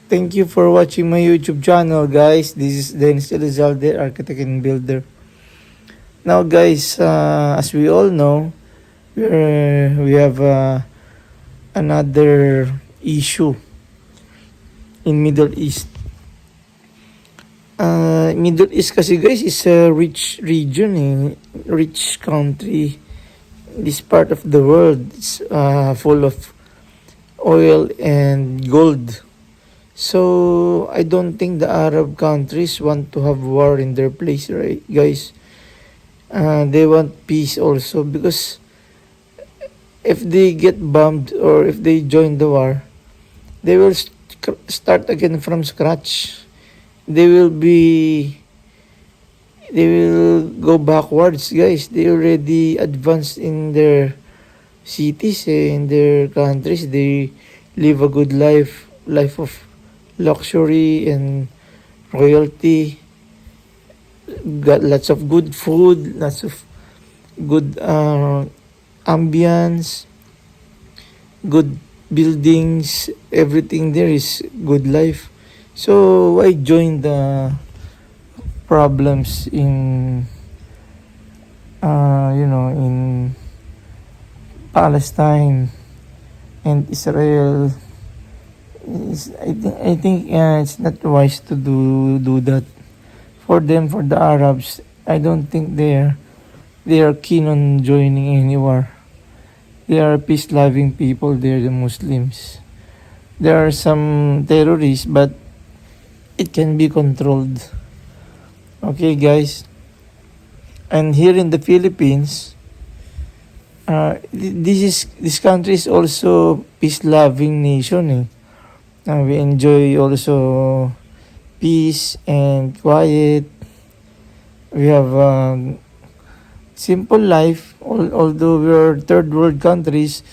Thank you for watching my YouTube channel, guys. This is Dennis Elizalde, architect and builder. Now, guys, as we all know, we have another issue in Middle East. Middle East kasi, guys, is a rich region, rich country. This part of the world is full of oil and gold. So I don't think the Arab countries want to have war in their place, right, guys? They want peace also, because if they get bombed or if they join the war, they will start again from scratch. They will go backwards, guys. They already advanced in their cities, in their countries. They live a good life of luxury and royalty. Got lots of good food, lots of good ambience, good buildings. Everything there is good life. So why join the problems in in Palestine and Israel? I think it's not wise to do that. For them, for the Arabs, I don't think they are keen on joining any war. They are peace-loving people. They're the Muslims. There are some terrorists, but it can be controlled. Okay, guys. And here in the Philippines, this country is also peace-loving nation. We enjoy also peace and quiet. We have simple life, although we are third world countries,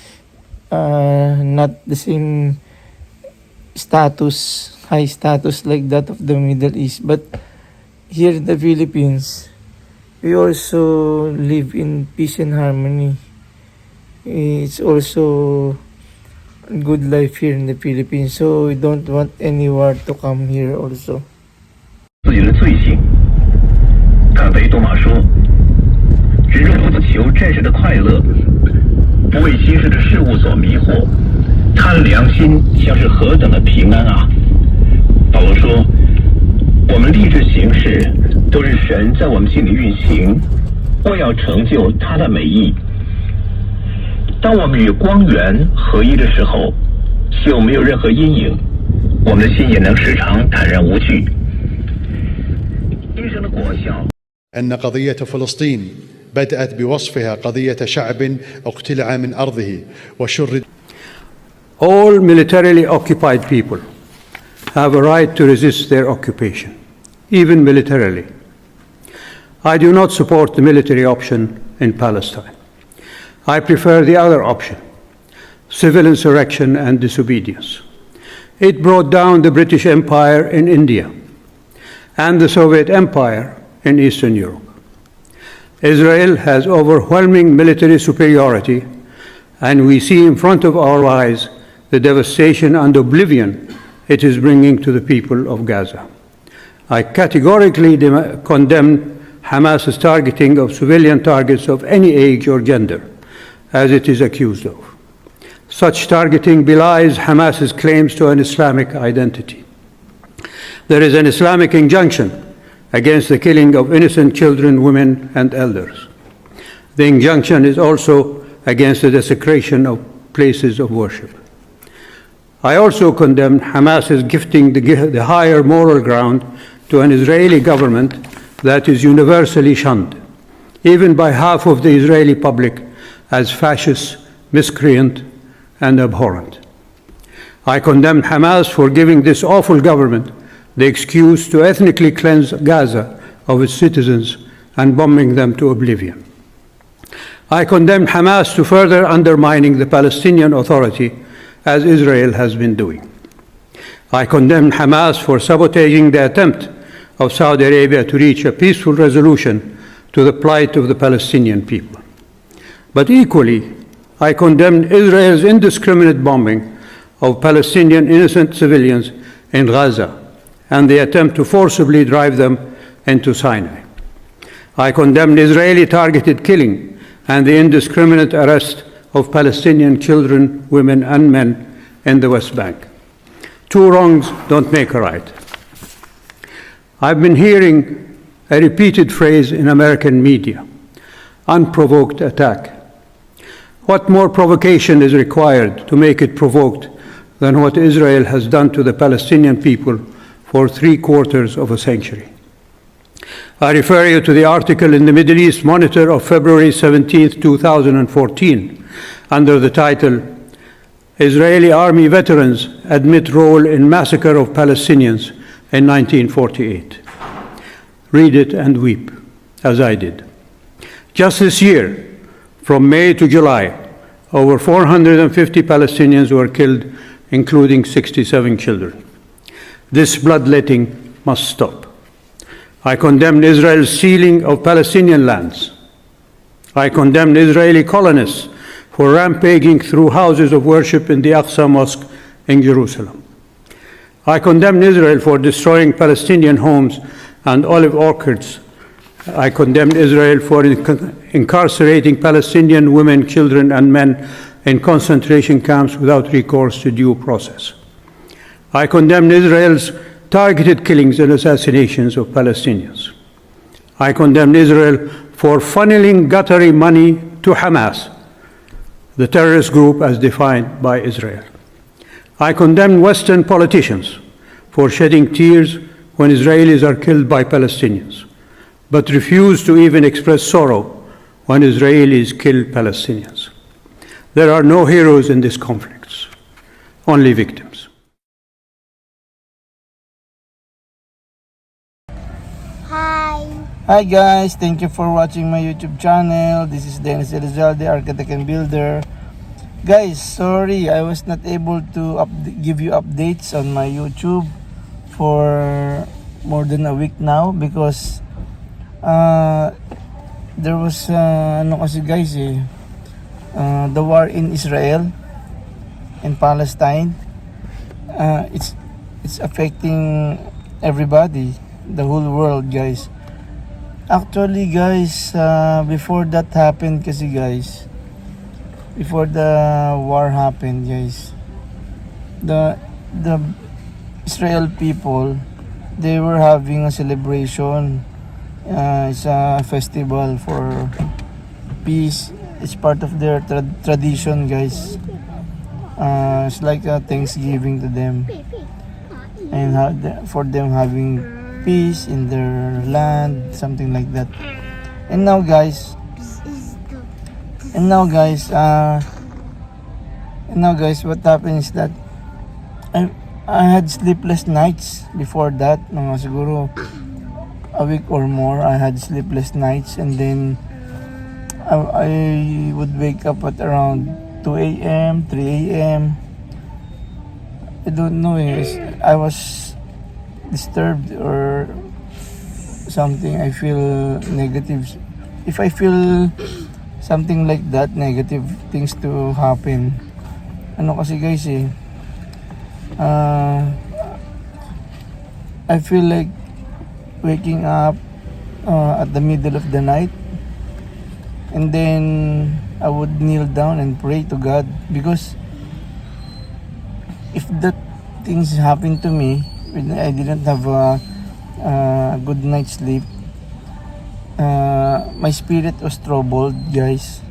not the same status, high status like that of the Middle East. But here in the Philippines, we also live in peace and harmony. It's also good life here in the Philippines, so we don't want any war to come here also. 自己的罪行，看北多马说，只不求暂时的快乐，不为今世的事物所迷惑，贪良心将是何等的平安啊！保罗说，我们立志行事，都是神在我们心里运行，为要成就他的美意。当我们与光源合一的时候，就没有任何阴影，我们的心也能时常坦然无惧。医生的果效。أن قضية فلسطين بدأت بوصفها قضية شعب اقتلع من أرضه وشرد. All militarily occupied people have a right to resist their occupation, even militarily. I do not support the military option in Palestine. I prefer the other option, civil insurrection and disobedience. It brought down the British Empire in India and the Soviet Empire in Eastern Europe. Israel has overwhelming military superiority, and we see in front of our eyes the devastation and oblivion it is bringing to the people of Gaza. I categorically condemn Hamas's targeting of civilian targets of any age or gender, as it is accused of. Such targeting belies Hamas's claims to an Islamic identity. There is an Islamic injunction against the killing of innocent children, women, and elders. The injunction is also against the desecration of places of worship. I also condemn Hamas's gifting the higher moral ground to an Israeli government that is universally shunned, even by half of the Israeli public, as fascist, miscreant, and abhorrent. I condemn Hamas for giving this awful government the excuse to ethnically cleanse Gaza of its citizens and bombing them to oblivion. I condemn Hamas to further undermining the Palestinian Authority, as Israel has been doing. I condemn Hamas for sabotaging the attempt of Saudi Arabia to reach a peaceful resolution to the plight of the Palestinian people. But equally, I condemn Israel's indiscriminate bombing of Palestinian innocent civilians in Gaza and the attempt to forcibly drive them into Sinai. I condemn Israeli targeted killing and the indiscriminate arrest of Palestinian children, women, and men in the West Bank. Two wrongs don't make a right. I've been hearing a repeated phrase in American media, unprovoked attack. What more provocation is required to make it provoked than what Israel has done to the Palestinian people for 3/4 of a century? I refer you to the article in the Middle East Monitor of February 17, 2014, under the title, Israeli Army Veterans Admit Role in Massacre of Palestinians in 1948. Read it and weep, as I did. Just this year, from May to July, over 450 Palestinians were killed, including 67 children. This bloodletting must stop. I condemn Israel's sealing of Palestinian lands. I condemn Israeli colonists for rampaging through houses of worship in the Aqsa Mosque in Jerusalem. I condemn Israel for destroying Palestinian homes and olive orchards. I condemn Israel for incarcerating Palestinian women, children, and men in concentration camps without recourse to due process. I condemn Israel's targeted killings and assassinations of Palestinians. I condemn Israel for funneling guttery money to Hamas, the terrorist group as defined by Israel. I condemn Western politicians for shedding tears when Israelis are killed by Palestinians, but refuse to even express sorrow when Israelis kill Palestinians. There are no heroes in these conflicts, only victims. Hi guys, thank you for watching my YouTube channel. This is Dennis Elizalde, the architect and builder. Guys, sorry I was not able to give you updates on my YouTube for more than a week now because there was the war in Israel and Palestine. It's affecting everybody, the whole world, guys. Actually, guys, before that happened, before the war happened, guys, the Israel people, they were having a celebration. It's a festival for peace. It's part of their tradition, guys. It's like a Thanksgiving to them, and for them having peace in their land, something like that. And now guys, what happened is that I had sleepless nights before that. Mga siguro a week or more, I had sleepless nights, and then I would wake up at around 2 a.m., 3 a.m. I don't know, I was disturbed or something. I feel negative. If I feel something like that, negative things to happen, kasi guys I feel like waking up at the middle of the night, and then I would kneel down and pray to God, because if that things happen to me when I didn't have a good night's sleep, my spirit was troubled, guys.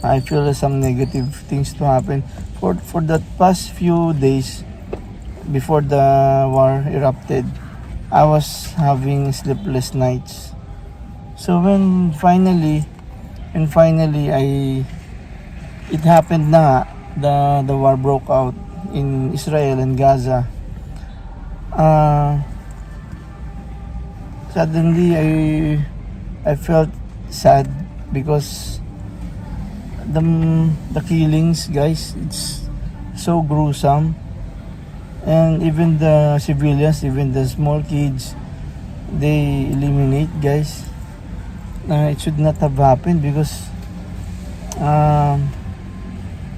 I feel some negative things to happen for the past few days before the war erupted. I was having sleepless nights. So when finally it happened na, the war broke out in Israel and Gaza. Suddenly I felt sad because the killings, guys, it's so gruesome, and even the civilians, even the small kids, they eliminate, guys. It should not have happened because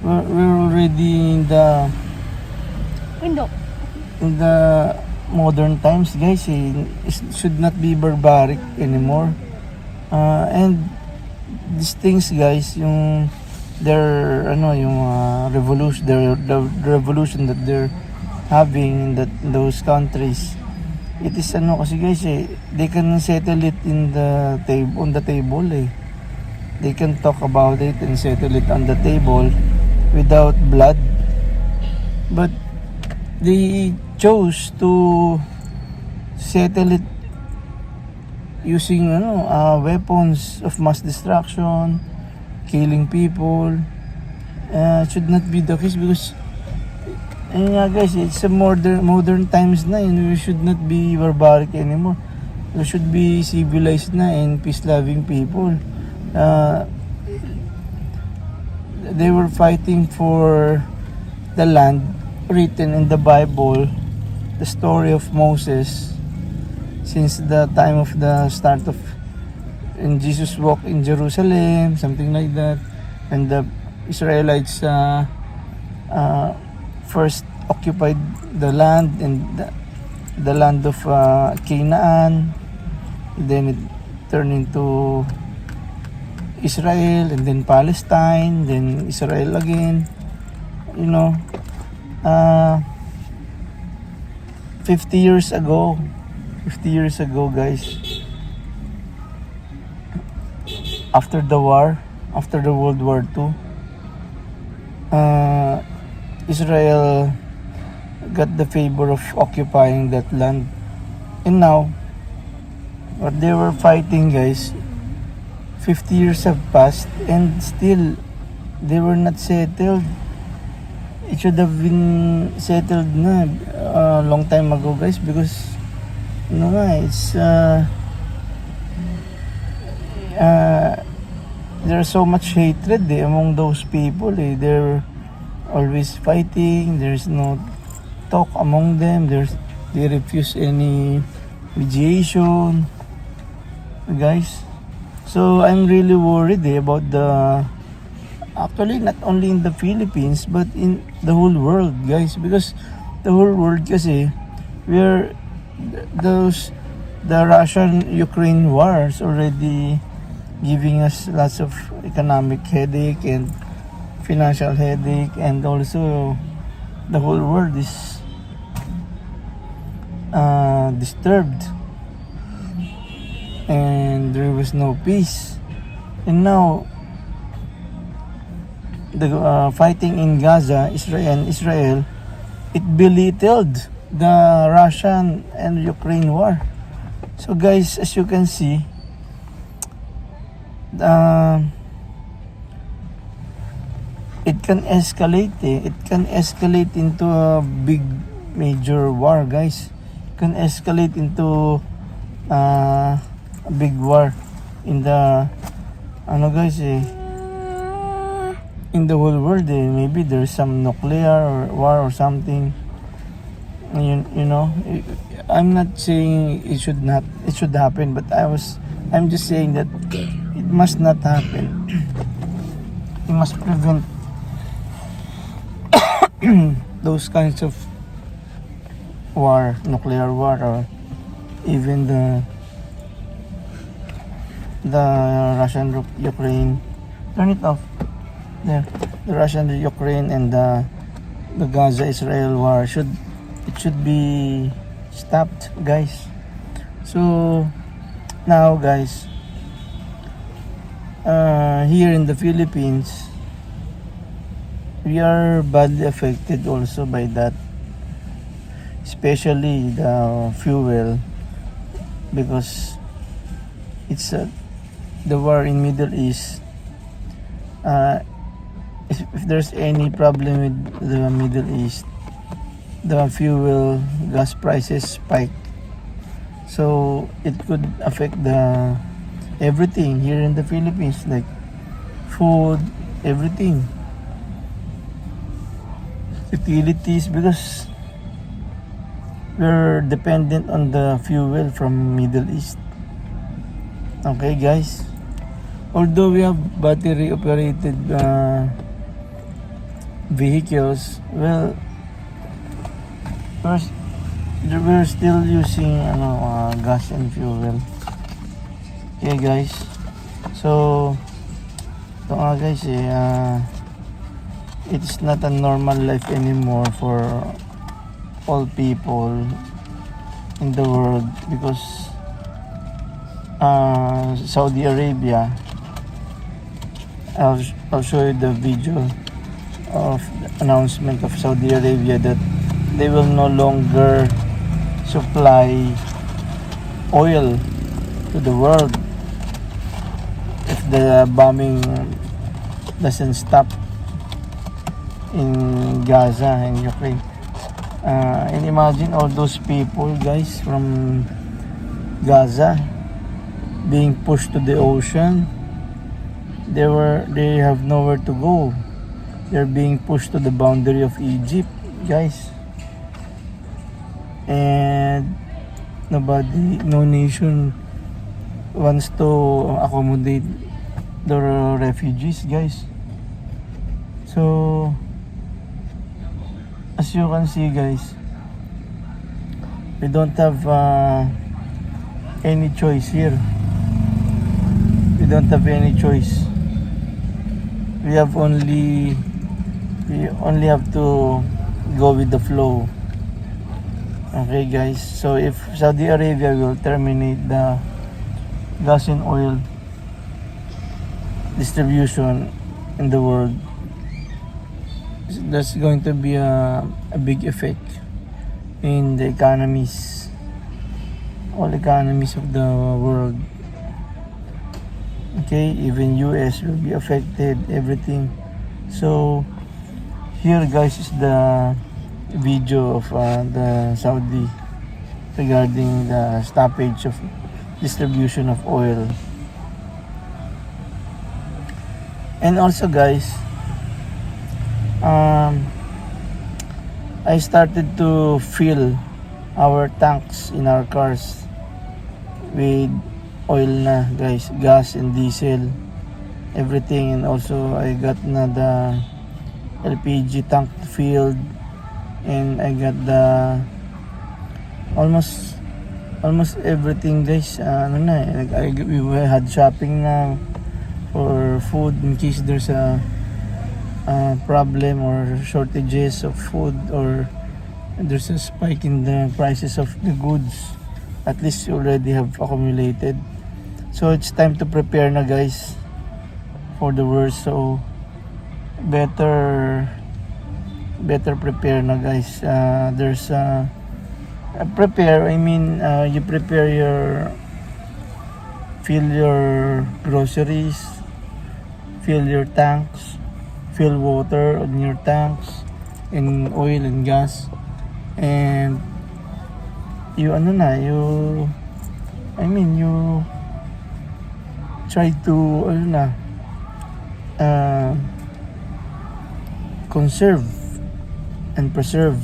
we're already in the in the modern times, guys, it should not be barbaric anymore. And these things, guys, yung their yung revolution, the revolution that they're having in those countries, it is kasi guys, they can settle it on the table, they can talk about it and settle it on the table without blood, but they chose to settle it using weapons of mass destruction, killing people. It should not be the case because guys, it's a modern times na, and we should not be barbaric anymore. We should be civilized na and peace-loving people. They were fighting for the land written in the Bible, the story of Moses, since the time of the start of and Jesus walked in Jerusalem, something like that, and the Israelites first occupied the land, and the land of Canaan, then it turned into Israel, and then Palestine, then Israel again. 50 years ago, guys, after the World War II, Israel got the favor of occupying that land, and now what they were fighting, guys, 50 years have passed and still they were not settled. It should have been settled na a long time ago, guys, because it's there's so much hatred among those people. They're always fighting. There's no talk among them. They refuse any mediation, guys. So I'm really worried about actually not only in the Philippines but in the whole world, guys, because the whole world kasi the Russian-Ukraine war is already giving us lots of economic headache and financial headache, and also the whole world is disturbed and there was no peace. And now the fighting in Gaza, Israel, it belittled the Russian and Ukraine war. So guys, as you can see, it can escalate. It can escalate into a big major war, guys. It can escalate into a big war in the guys, in the whole world. Maybe there's some nuclear or war or something. I'm not saying it should happen, but I'm just saying that it must not happen. We must prevent those kinds of war, nuclear war, or even the Russian-Ukraine. Turn it off. There, the Russian-Ukraine and the Gaza-Israel war should be stopped, guys. So now, guys, here in the Philippines, we are badly affected also by that, especially the fuel, because it's the war in Middle East. If there's any problem with the Middle East, the fuel gas prices spike, so it could affect everything here in the Philippines, like food, everything, utilities, because we're dependent on the fuel from Middle East. Okay, guys, although we have battery operated vehicles, well, we're still using gas and fuel. Okay guys, so ito nga guys it's not a normal life anymore for all people in the world, because Saudi Arabia, I'll show you the video of the announcement of Saudi Arabia that they will no longer supply oil to the world if the bombing doesn't stop in Gaza and Ukraine. And imagine all those people guys from Gaza being pushed to the ocean. They have nowhere to go. They're being pushed to the boundary of Egypt, guys. And no nation wants to accommodate the refugees, guys. So as you can see guys, we don't have any choice here. We don't have any choice. We only have to go with the flow. Okay guys, so if Saudi Arabia will terminate the gas and oil distribution in the world, that's going to be a big effect in the economies, all economies of the world. Okay, even US will be affected, everything. So here guys is the video of the Saudi regarding the stoppage of distribution of oil. And also guys, I started to fill our tanks in our cars with oil na guys, gas and diesel, everything. And also I got na the LPG tank filled, and I got the almost everything guys. We had shopping na for food in case there's a problem or shortages of food, or there's a spike in the prices of the goods. At least you already have accumulated. So it's time to prepare na guys for the worst. So better prepare na guys. There's prepare, I mean you prepare fill your groceries, fill your tanks, fill water on your tanks, and oil and gas, and you try to conserve and preserve.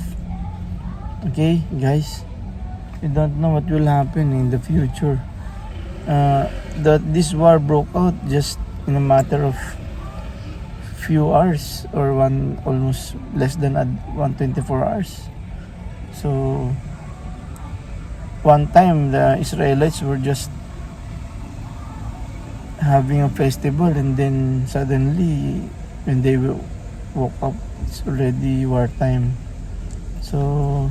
Okay guys, you don't know what will happen in the future. That this war broke out just in a matter of few hours, or almost less than 124 hours. So one time the Israelites were just having a festival, and then suddenly when they woke up, it's already wartime. So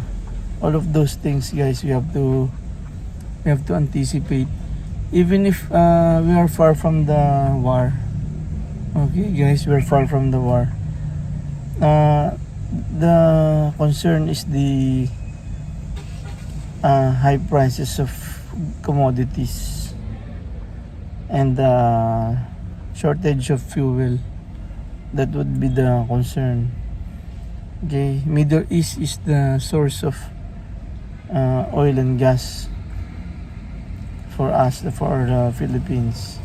all of those things guys, we have to anticipate, even if we are far from the war. Okay guys, we're far from the war. The concern is the high prices of commodities and the shortage of fuel. That would be the concern. Okay, Middle East is the source of oil and gas for us, for the Philippines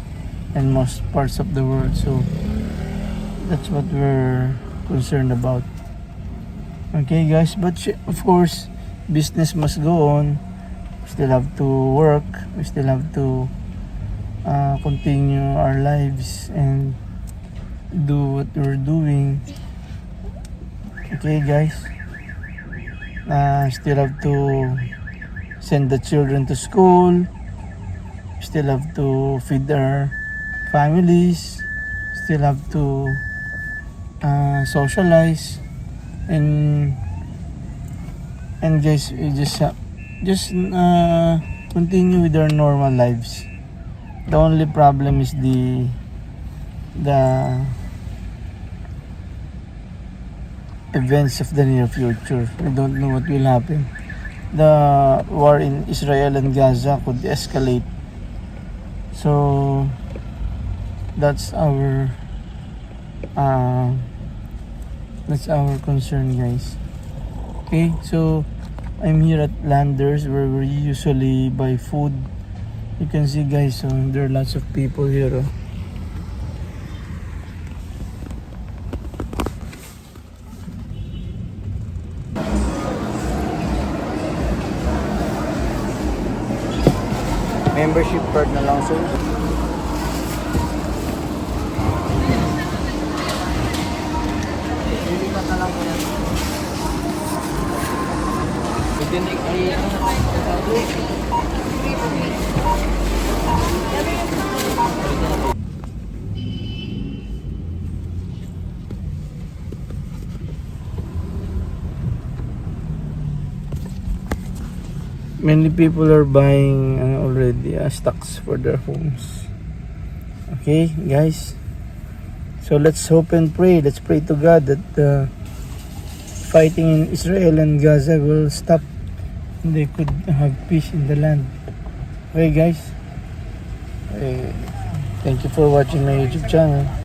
and most parts of the world. So that's what we're concerned about. Okay guys, but of course business must go on. We still have to work, we still have to continue our lives and do what we're doing. Okay guys, still have to send the children to school. We still have to feed our families. Still have to socialize, and guys, we just continue with our normal lives. The only problem is the events of the near future. We don't know what will happen. The war in Israel and Gaza could escalate. So that's our concern, guys. Okay, so I'm here at Landers where we usually buy food. You can see, guys, so there are lots of people here. Membership card na lang, so many people are buying already stocks for their homes. Okay, guys, so let's hope and pray. Let's pray to God that the fighting in Israel and Gaza will stop and they could have peace in the land. Okay, guys, thank you for watching my YouTube channel.